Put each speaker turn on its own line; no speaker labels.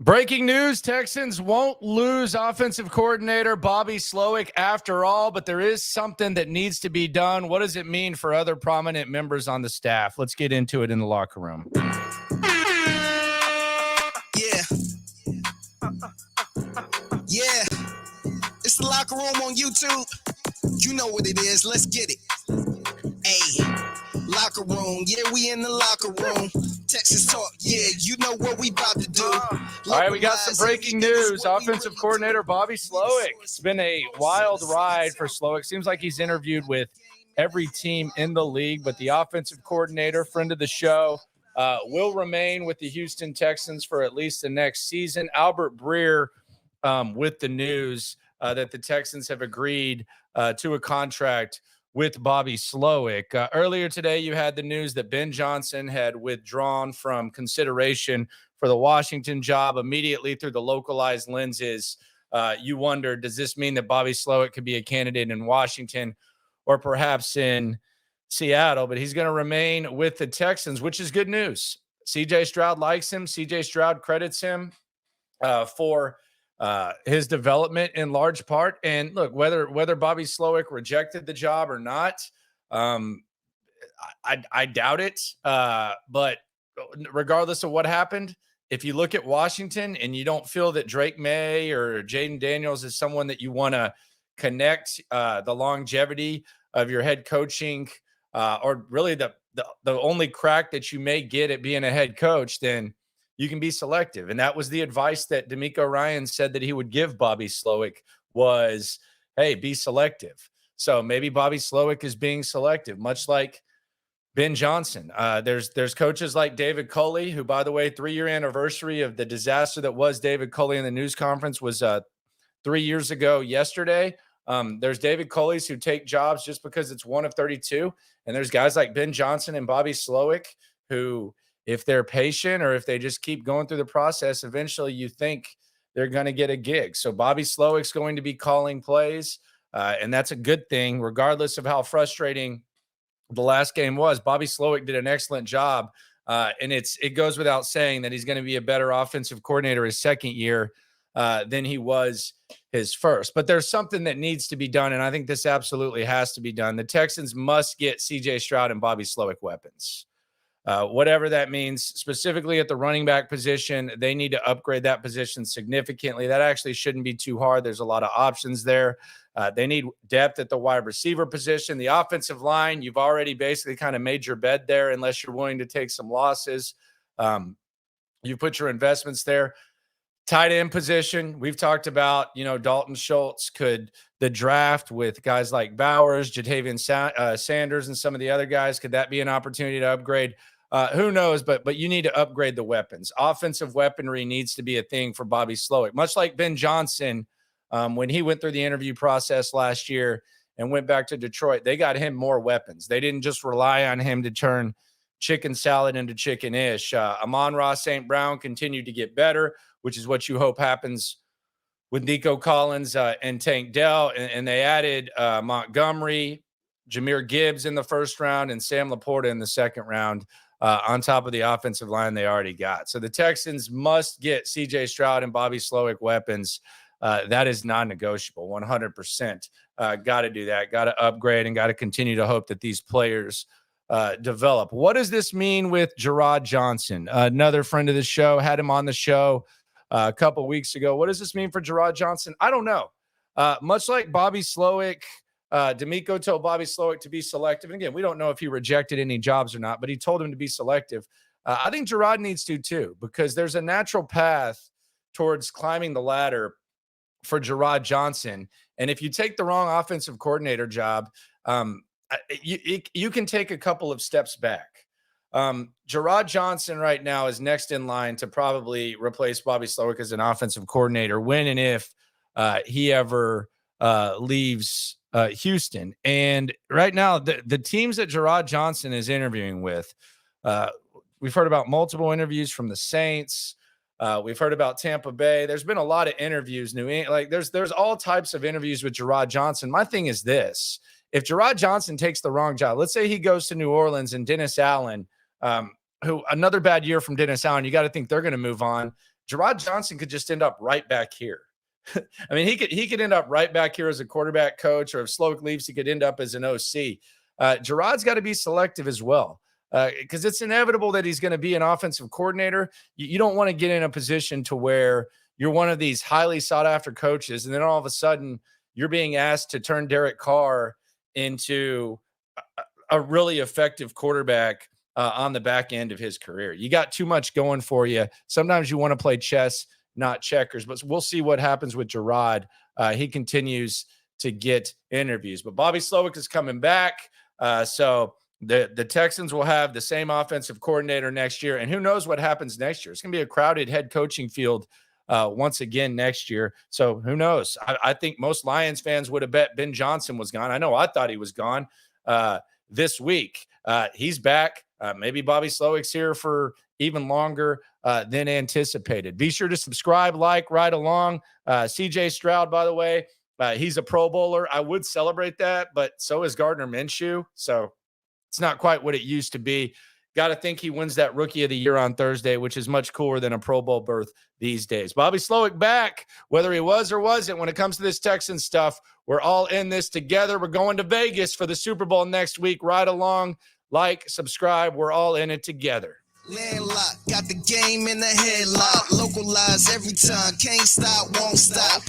Breaking news, Texans won't lose offensive coordinator Bobby Slowik after all, but there is something that needs to be done. What does it mean for other prominent members on the staff? Let's get into it in the locker room.
Yeah. It's the locker room on YouTube. You know what it is. Let's get it. Hey, locker room. Yeah, we in the locker room. Texas talk. Yeah, you know what we about to do.
All right, we got some breaking news. Offensive coordinator Bobby Slowik. It's been a wild ride for Slowik. Seems like he's interviewed with every team in the league, but the offensive coordinator, friend of the show, will remain with the Houston Texans for at least the next season. Albert Breer with the news that the Texans have agreed to a contract with Bobby Slowik. Earlier today, you had the news that Ben Johnson had withdrawn from consideration for the Washington job immediately through the localized lenses. You wonder, does this mean that Bobby Slowik could be a candidate in Washington or perhaps in Seattle? But he's going to remain with the Texans, which is good news. CJ Stroud likes him. CJ Stroud credits him for his development in large part. And look, whether Bobby Slowik rejected the job or not, I doubt it. But regardless of what happened, if you look at Washington and you don't feel that Drake May or Jaden Daniels is someone that you want to connect the longevity of your head coaching or really the only crack that you may get at being a head coach, then you can be selective. And that was the advice that DeMeco Ryans said that he would give Bobby Slowik was, hey, be selective. So maybe Bobby Slowik is being selective, much like Ben Johnson. There's coaches like David Culley, who, by the way, 3-year anniversary of the disaster that was David Culley in the news conference was 3 years ago yesterday. There's David Culley's who take jobs just because it's one of 32. And there's guys like Ben Johnson and Bobby Slowik who, if they're patient or if they just keep going through the process, eventually you think they're going to get a gig. So Bobby Slowik's going to be calling plays, and that's a good thing, regardless of how frustrating the last game was. Bobby Slowik did an excellent job, and it goes without saying that he's going to be a better offensive coordinator his second year than he was his first. But there's something that needs to be done, and I think this absolutely has to be done. The Texans must get CJ Stroud and Bobby Slowik weapons. Whatever that means, specifically at the running back position, they need to upgrade that position significantly. That actually shouldn't be too hard. There's a lot of options there. They need depth at the wide receiver position. The offensive line, you've already basically kind of made your bed there unless you're willing to take some losses. You put your investments there. Tight end position, we've talked about, Dalton Schultz. Could the draft with guys like Bowers, Jatavian Sanders, and some of the other guys, could that be an opportunity to upgrade? Who knows, but you need to upgrade the weapons. Offensive weaponry needs to be a thing for Bobby Slowik, much like Ben Johnson when he went through the interview process last year and went back to Detroit. They got him more weapons. They didn't just rely on him to turn chicken salad into chicken-ish. Amon-Ra St. Brown continued to get better, which is what you hope happens with Nico Collins and Tank Dell. And they added Montgomery, Jahmyr Gibbs in the first round, and Sam Laporta in the second round on top of the offensive line they already got. So the Texans must get CJ Stroud and Bobby Slowik weapons. That is non-negotiable, 100%. Got to do that. Got to upgrade and got to continue to hope that these players develop. What does this mean with Gerard Johnson? Another friend of the show, had him on the show a couple weeks ago. What does this mean for Gerard Johnson? I don't know. Much like Bobby Slowik, DeMeco told Bobby Slowik to be selective. And again, we don't know if he rejected any jobs or not, but he told him to be selective. I think Gerard needs to too, because there's a natural path towards climbing the ladder for Gerard Johnson. And if you take the wrong offensive coordinator job, you can take a couple of steps back. Gerard Johnson right now is next in line to probably replace Bobby Slowik as an offensive coordinator when and if he ever leaves Houston. And right now, the teams that Gerard Johnson is interviewing with, we've heard about multiple interviews from the Saints. We've heard about Tampa Bay. There's been a lot of interviews. New England, like there's all types of interviews with Gerard Johnson. My thing is this: if Gerard Johnson takes the wrong job, let's say he goes to New Orleans and Dennis Allen, who another bad year from Dennis Allen, you got to think they're going to move on. Gerard Johnson could just end up right back here. I mean, he could end up right back here as a quarterback coach, or if Slowik leaves, he could end up as an OC. Gerard's got to be selective as well, because it's inevitable that he's going to be an offensive coordinator. You don't want to get in a position to where you're one of these highly sought after coaches, and then all of a sudden you're being asked to turn Derek Carr into a really effective quarterback on the back end of his career. You got too much going for you. Sometimes you want to play chess, not checkers, but we'll see what happens with Gerard. He continues to get interviews, but Bobby Slowik is coming back. So the Texans will have the same offensive coordinator next year, and who knows what happens next year. It's going to be a crowded head coaching field once again next year. So who knows? I think most Lions fans would have bet Ben Johnson was gone. I know I thought he was gone this week. He's back. Maybe Bobby Slowik's here for even longer than anticipated. Be sure to subscribe, like, right along. CJ Stroud, by the way, he's a Pro Bowler. I would celebrate that, but so is Gardner Minshew. So it's not quite what it used to be. Got to think he wins that Rookie of the Year on Thursday, which is much cooler than a Pro Bowl berth these days. Bobby Slowik back, whether he was or wasn't. When it comes to this Texans stuff, we're all in this together. We're going to Vegas for the Super Bowl next week. Right along, like, subscribe. We're all in it together.
Landlocked, got the game in the headlock. Localized every time, can't stop, won't stop.